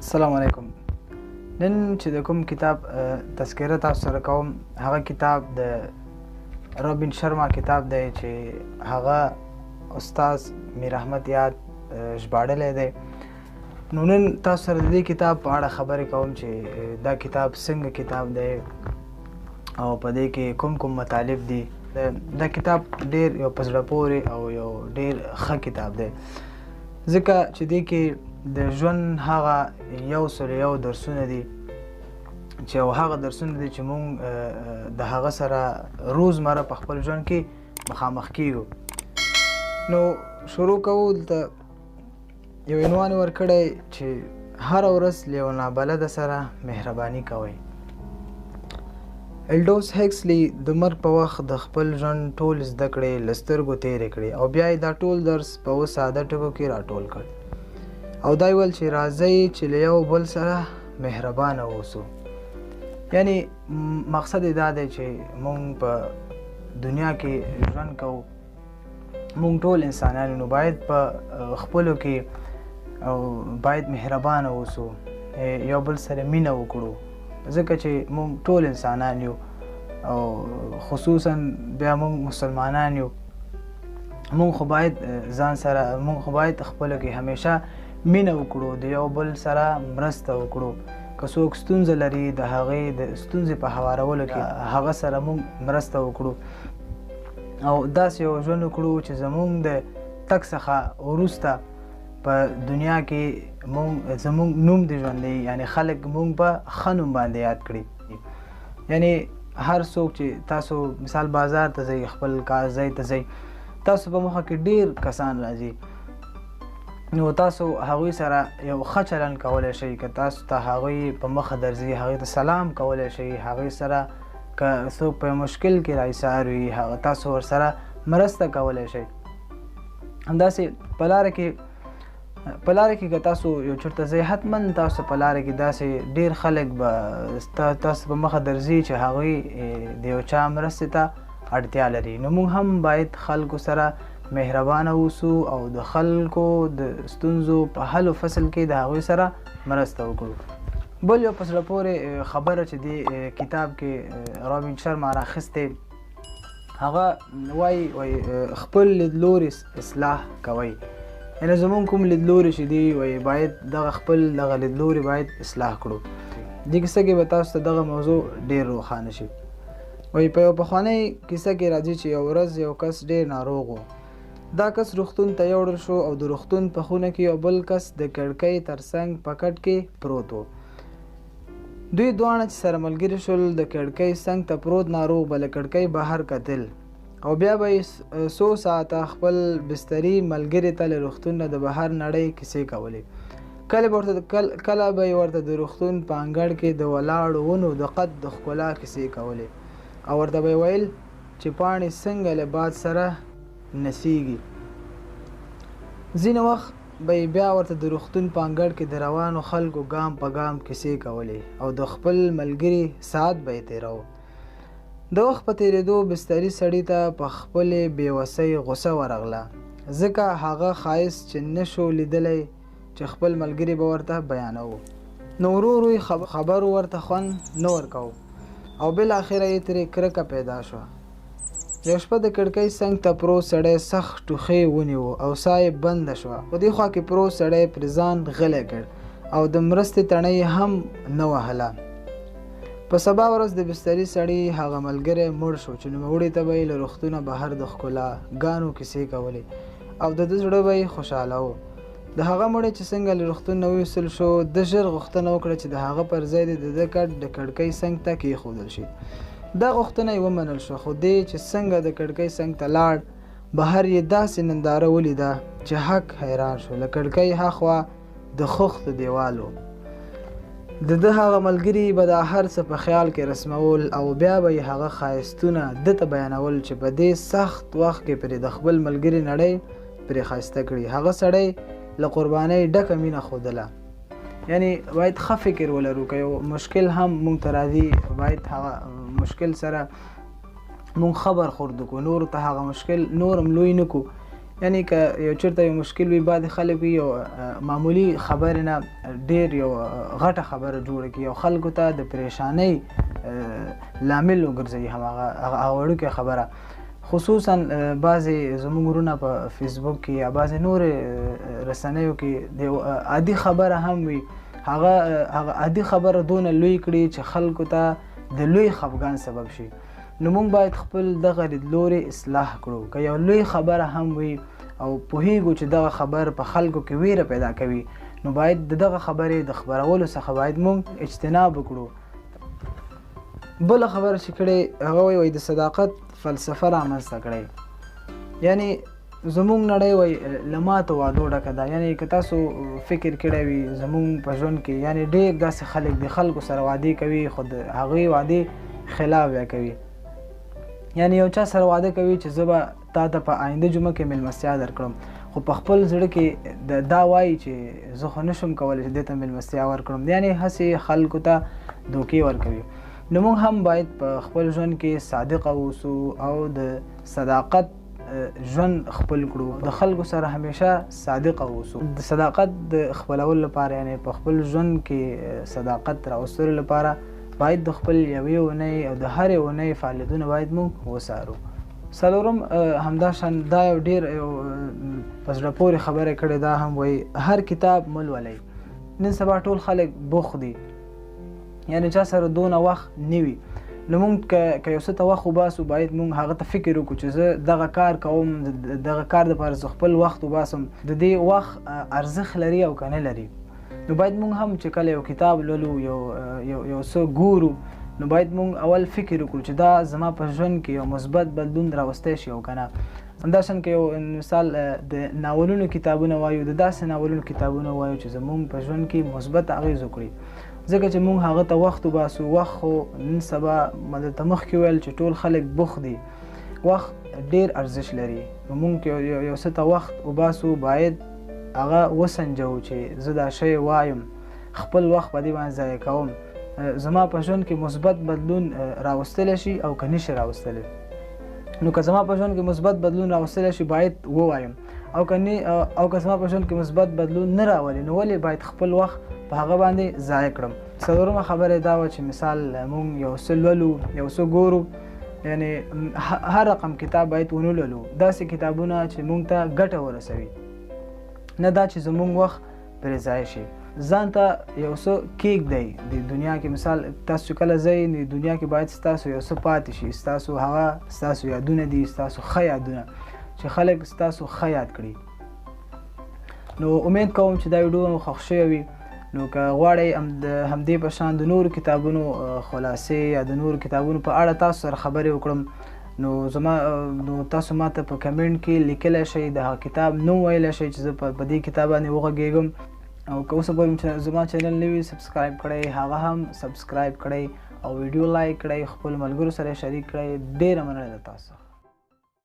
السلام علیکم. نن چې د کوم کتاب تذکره تاسو سره کوم هغه کتاب د روبین شرما کتاب دی چې هغه استاد میر احمد یاد ژباړلی دی. نو نن تاسو سره د دې کتاب په اړه خبرې کوم چې دا کتاب څنګه کتاب دی او په دې کې کوم کوم مطالب دي. دا کتاب ډېر یو په زړه پورې او یو ډېر ښه کتاب دی ځکه چې دې کې د ژوند هغه یو سل یو درسونه دي چې هغه درسونه دي چې مونږ د هغه سره روزمره په خپل ژوند کې مخامخ کیږو. نو شروع کوو دلته یو عنوان ورکړی چې هره ورځ له یو نابلده سره مهرباني کوئ. الډوس هیکسلي د مرګ په وخت د خپل ژوند ټول زده کړې له سترګو تېرې کړې او بیا یې دا ټول درس په اووه ساده ټکو کې راټول کړ او دا ویل چې راځئ چې له یو بل سره مهربانه اوسو. یعنی مقصد یې دا دی چې مونږ په دنیا کې ژوند کوو، مونږ ټول انسانان نو باید په خپلو کې او باید مهربانه اوسو، یو بل سره مینه وکړو ځکه چې مونږ ټول انسانان یو او خصوصا بیا مونږ مسلمانان یو. مونږ خو باید ځان سره مونږ خو باید خپلو کې همیشه مینه وکړو، د یو بل سره مرسته وکړو. که څوک ستونزه لري د هغې د ستونزې په هوارولو کې هغه سره مونږ مرسته وکړو او داسې یو ژوند وکړو چې زمونږ د تګ څخه وروسته په دنیا کې زمونږ نوم د ژوندی، یعنی خلک مونږ په ښه نوم باندې یاد کړي. یعنی هر څوک چې تاسو مثال بازار ته ځئ، خپل کار ځای ته ځئ، تاسو په مخه کې ډېر کسان راځي، نو تاسو هغوی سره یو ښه چلند کولی شئ. که تاسو ته هغوی په مخه درځي هغوی ته سلام کولی شئ، هغوی سره که څوک په مشکل کې راایسار وي هغه تاسو ورسره مرسته کولی شئ. همداسې په لاره کې که تاسو یو چېرته ځئ حتما تاسو په لاره کې داسې ډېر خلک به تاسو په مخه درځي چې هغوی د یو چا مرستې ته اړتیا لري. نو موږ هم باید خلکو سره مهربانه اوسو او د خلکو د ستونزو په حل و فصل کې د هغوی سره مرسته وکړو. بل یو په زړه پورې خبره چې دې کتاب کې روبین شرما راخیستې هغه وایي خپل لیدلوري اصلاح کوئ. یعنې زمونږ کوم لیدلوري چې دي وایي باید خپل دغه لیدلوري باید اصلاح کړو. دې کیسه کې به تاسو ته دغه موضوع ډېر روښانه شي. وایي په یو پخوانۍ کیسه کې راځي چې یو ورځ یو کس ډېر ناروغ و. دا کس روغتون ته یوړل شو او د روغتون په خونه کې یو بل کس د کړکۍ تر څنګ په کټ کې پروت و. دوی دواړه چې سره ملګري شول د کړکۍ څنګ ته پروت ناروغ به له کړکۍ بهر کتل او بیا به یې څو ساعته خپل بستري ملګري ته له روغتون نه د بهر نړۍ کیسې کولې. کله به یې ورته د روغتون په انګړ کې د ولاړو ونو د قد د ښکلا کیسې کولې او ورته به یې ویل چې پاڼې څنګه له باد سره نڅیږي. ځینې وخت به یې بیا ورته د روغتون په انګړ کې د روانو خلکو ګام په ګام کیسې کولې او د خپل ملګري ساعت به یې تېراوه. د وخت په تېرېدو بستري سړي ته په خپلې بېوسۍ غوسه ورغله ځکه هغه ښایست چې نه شو لیدلی چې خپل ملګري به ورته بیانوه. نو ورو ورو یې خبرو ورته خوند نه ورکوه او بالاخره یې ترې کرکه پیدا شوه. یو شپه د کړکۍ څنګ ته پروت سړی سخت ټوخی ونیو او ساه یې بنده شوه. په دې خوا کې پروت سړی پرې ځان غلی کړ او د مرستې تڼۍ هم نه وهله. په سبا ورځ د بستري سړي هغه ملګری مړ شو چې نوموړي ته به یې له روغتونه بهر د ښکلا ګانو کیسې کولې او د ده زړه به یې خوشحاله و. د هغه مړی چې څنګه له روغتون نه ویستل شو ده ژر غوښتنه وکړه چې د هغه پر ځای د ده کټ د کړکۍ څنګ ته کېښودل شي. دا غوښتنه یې ومنل شوه خو دی چې څنګه د کړکۍ څنګ ته لاړ بهر یې داسې ننداره ولیده چې حق حیران شو. له کړکۍ هاخوا د خښتو دیوال و. د ده هغه ملګري به دا هر څه په خیال کې رسمول او بیا به یې هغه ښایستونه ده ته بیانول چې په دې سخت وخت کې پرې د خپل ملګري نړۍ پرې ښایسته کړي. هغه سړی له قربانۍ ډکه مینه ښودله. یعنی باید ښه فکر ولرو که یو مشکل هم مونږ ته راځي باید هغه مشکل سره مونږ ښه برخورد وکړو، نورو ته هغه مشکل نور هم لوی نه کړو. یعنی که یو چېرته یو مشکل وي بعضې خلک وي یو معمولي خبرې نه ډېر یو غټه خبره جوړه کړي او خلکو ته د پریشانۍ لامل وګرځوي هغه وړوکې خبره. خصوصا بعضې زموږ وروڼه په فیسبوک کې یا بعضې نورې رسنیو کې د عادي خبره هم وي، هغه عادي خبره دونه لوی کړي چې خلکو ته د لوی خفګان سبب شي. نو موږ باید خپل دغه لیدلوري اصلاح کړو. که یو لوی خبره هم وي او پوهیږو چې دغه خبر په خلکو کې ویره پیدا کوي، نو باید د دغه خبرې د خبرولو څخه باید موږ اجتناب وکړو. بله خبره چې کړې هغه وایي د صداقت فلسفه رامنځته کړی. یعنی زموږ نړۍ وایي له ماتو وعدو ډکه ده. یعنی که تاسو فکر کړی وي زموږ په ژوند کې یعنی ډېر داسې خلک د خلکو سره وعدې کوي خو د هغوی وعدې خلاف بیا کوي. یعنی یو چا سره وعده کوي چې زه به تا ته په آینده جمعه کې میلمستیا درکړم، خو په خپل زړه کې دا وایي چې زه خو نشم کولی چې دې ته میلمستیا ورکړم. یعنی هسې خلکو ته دوکې ورکوي. نو موږ هم باید په خپل ژوند کې صادق اوسو او د صداقت ژوند خپل کړو. د خلکو سره همیشه صادق اوسو. د صداقت د خپلولو لپاره یعنی په خپل ژوند کې صداقت راوستلو لپاره باید د خپل یوې اونۍ او د هرې اونۍ فعالیتونه باید موږ وڅارو. څلورم همداشان دا یو ډېر په زړه پورې خبره کړې، دا هم وایي هر کتاب مه لولئ. نن سبا ټول خلک بوخت دي، یعنی چا سره دونه وخت نه وي. نو موږ که یو څه ته وخت وباسو باید موږ هغه ته فکر وکړو چې زه دغه کار کوم، دغه کار دپاره زه خپل وخت وباسم، د دې وخت ارزښت لري او که نه لري. نو باید موږ هم چې کله یو کتاب لولو یو څه ګورو نو باید موږ اول فکر وکړو چې دا زما په ژوند کې یو مثبت بدلون راوستی شي او که نه. همداشان که یو مثال د ناولونو کتابونه وایو، د داسې ناولونو کتابونه وایو چې زموږ په ژوند کې مثبت اغېز وکړي، ځکه چې موږ هغه ته وخت وباسو. وخت خو نن سبا ما درته مخکې ویل چې ټول خلک بوخت دي، وخت ډېر ارزښت لري. نو موږ یو څه ته وخت وباسو باید هغه وسنجو چې زه دا شی وایم، خپل وخت په دې باندې ضایع کوم، زما په ژوند کې مثبت بدلون راوستلی شي او که نشي راوستلی. نو که زما په ژوند کې مثبت بدلون راوستلی شي باید ووایم، او که زما په ژوند کې مثبت بدلون نه راولي نو ولې باید خپل وخت په هغه باندې ضایع کړم. څلورمه خبره دا وه چې مثال موږ یو څه لولو، یو څه ګورو، یعنی هر رقم کتاب باید ونه لولو. داسې کتابونه چې موږ ته ګټه ورسوي، نه دا چې زموږ وخت پرې ضایع شي. ځان ته یو څه کېږدئ د دنیا کې. مثال تاسو چې کله ځئ نو دنیا کې باید ستاسو یو څه پاتې شي، ستاسو هغه ستاسو یادونه دي، ستاسو ښه یادونه چې خلک ستاسو ښه یاد کړي. نو امید کوم چې دا ویډیو مو خوښ شوی وي. نو که غواړئ همدې په شان د نورو کتابونو خلاصې یا د نورو کتابونو په اړه تاسو سره خبرې وکړم، نو تاسو ماته په کمنټ کې لیکلی شئ، د هغه کتاب نوم ویلی شئ چې زه په دې کتاب باندې وغږېږم. او که اوسه پورې زما چینل نه وي سبسکرایب کړئ، هغه هم سبسکرایب کړئ او ویډیو لایک کړئ، خپل ملګرو سره شریک کړئ. ډېره مننه ده تاسو.